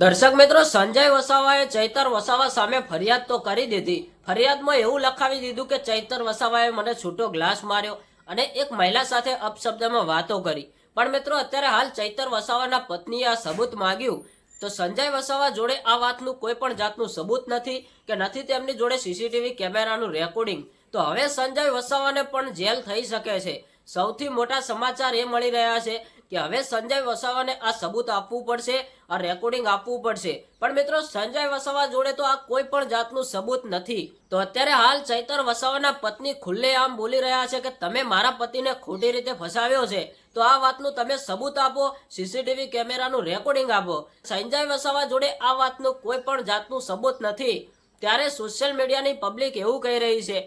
દર્શક મિત્રો, સંજય વસાવાએ ચૈતર વસાવા સામે ફરિયાદ તો કરી દીધી. ફરિયાદમાં એવું લખાવી દીધું કે ચૈતર વસાવાએ મને છૂટો ગ્લાસ માર્યો અને એક મહિલા સાથે અપશબ્દમાં વાતો કરી. પણ મિત્રો, અત્યારે હાલ ચૈતર વસાવાના પત્નીએ આ સબૂત માંગ્યું તો સંજય વસાવા જોડે આ વાતનું કોઈ પણ જાતનું સબૂત નથી કે નથી તેમની જોડે સીસીટીવી કેમેરાનું રેકોર્ડિંગ. તો હવે સંજય વસાવાને પણ જેલ થઈ શકે છે. સૌથી મોટા સમાચાર એ મળી રહ્યા છે કે હવે સંજય વસાવાને આ સબૂત આપવું પડશે, આ રેકોર્ડિંગ આપવું પડશે. પણ મિત્રો, સંજય વસાવા જોડે તો આ કોઈ પણ જાતનું સબૂત નથી. તો અત્યારે હાલ ચૈતર વસાવાના પત્ની ખુલ્લેઆમ બોલી રહ્યા છે કે તમે મારા પતિને ખોટી રીતે ફસાવ્યો છે, તો આ વાતનું તમે સબૂત આપો, સીસીટીવી કેમેરાનું રેકોર્ડિંગ આપો. સંજય વસાવા જોડે આ વાતનું કોઈ પણ જાતનું સબૂત નથી. ત્યારે સોશિયલ મીડિયાની પબ્લિક એવું કહી રહી છે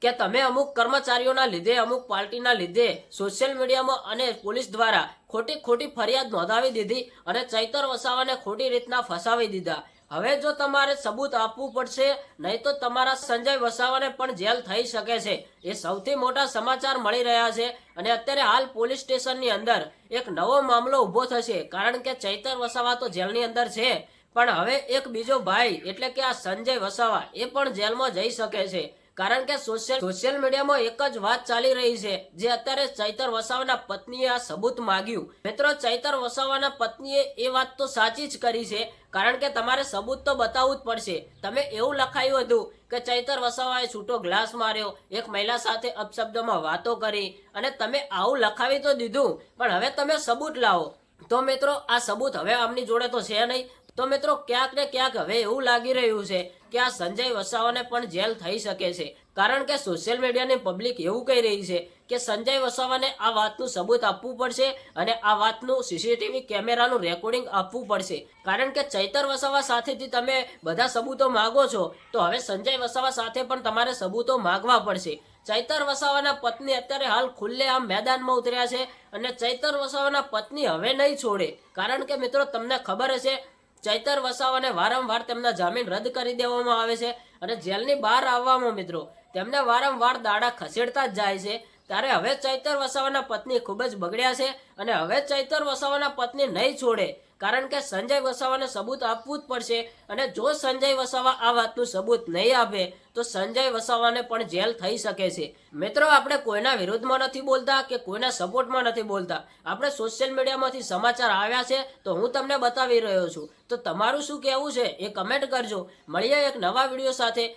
કે તમે અમુક કર્મચારીઓના લીધે, અમુક પાર્ટીના લીધે સોશિયલ મીડિયામાં અને પોલીસ દ્વારા ખોટી ફરિયાદ નોંધાવી દીધી અને ચૈતર વસાવાને ખોટી રીતના ફસાવી દીધા. હવે જો તમારે સબૂત આપવું પડશે, નહીં તો તમારા સંજય વસાવાને પણ જેલ થઈ શકે છે. એ સૌથી મોટા સમાચાર મળી રહ્યા છે. અને અત્યારે હાલ પોલીસ સ્ટેશનની અંદર એક નવો મામલો ઊભો થશે, કારણ કે ચૈતર વસાવા તો જેલની અંદર છે, પણ હવે એક બીજો ભાઈ એટલે કે આ સંજય વસાવા એ પણ જેલમાં જઈ શકે છે. કારણ કે સોશિયલ મીડિયામાં એક જ વાત ચાલી રહી છે, જે અત્યારે ચૈતર વસાવાના પત્નીએ આ સબૂત માંગ્યું. મિત્રો, ચૈતર વસાવાના પત્નીએ એ વાત તો સાચી જ કરી છે, કારણ કે તમારે સબૂત તો બતાવવું જ પડશે. તમે એવું લખાયું હતું કે ચૈતર વસાવાએ છૂટો ગ્લાસ માર્યો, એક મહિલા સાથે અપશબ્દોમાં વાતો કરી, અને તમે આવું લખાવી તો દીધું, પણ હવે તમે સબૂત લાવો. તો મિત્રો, આ સબૂત હવે આમની જોડે તો છે નહીં. તો મિત્રો, ક્યાંક ને ક્યાંક હવે એવું લાગી રહ્યું છે કે આ સંજય વસાવાને પણ જેલ થઈ શકે છે, કારણ કે સોશિયલ મીડિયાની પબ્લિક એવું કહી રહી છે કે સંજય વસાવાને આ વાતનું સબૂત આપવું પડશે અને આ વાતનું સીસીટીવી કેમેરાનું રેકોર્ડિંગ આપવું પડશે. કારણ કે ચૈતર વસાવા સાથેથી તમે બધા સબૂતો માગો છો, તો હવે સંજય વસાવા સાથે પણ તમારે સબૂતો માગવા પડશે. ચૈતર વસાવાના પત્ની અત્યારે હાલ ખુલ્લેઆમ મેદાનમાં ઉતર્યા છે અને ચૈતર વસાવાના પત્ની હવે નહીં છોડે. કારણ કે મિત્રો, તમને ખબર હશે, ચૈતર વસાવાને વારંવાર તેમના જામીન રદ કરી દેવામાં આવે છે અને જેલની બહાર આવવામાં મિત્રો તેમને વારંવાર દાડા ખસેડતા જ જાય છે. ત્યારે હવે ચૈતર વસાવાના પત્ની ખૂબ જ બગડ્યા છે અને હવે ચૈતર વસાવાના પત્ની નહીં છોડે, કારણ કે સંજય વસાવાને સબૂત આપવું જ પડશે. અને જો સંજય વસાવા આ વાતનું સબૂત નહીં આપે તો સંજય વસાવાને પણ જેલ થઈ શકે છે. મિત્રો, આપણે કોઈના વિરુદ્ધમાં નથી બોલતા કે કોઈના સપોર્ટમાં નથી બોલતા. આપણે સોશિયલ મીડિયામાંથી સમાચાર આવ્યા છે તો હું તમને બતાવી રહ્યો છું. તો તમારું શું કહેવું છે એ કમેન્ટ કરજો. મળીએ એક નવા વિડીયો સાથે.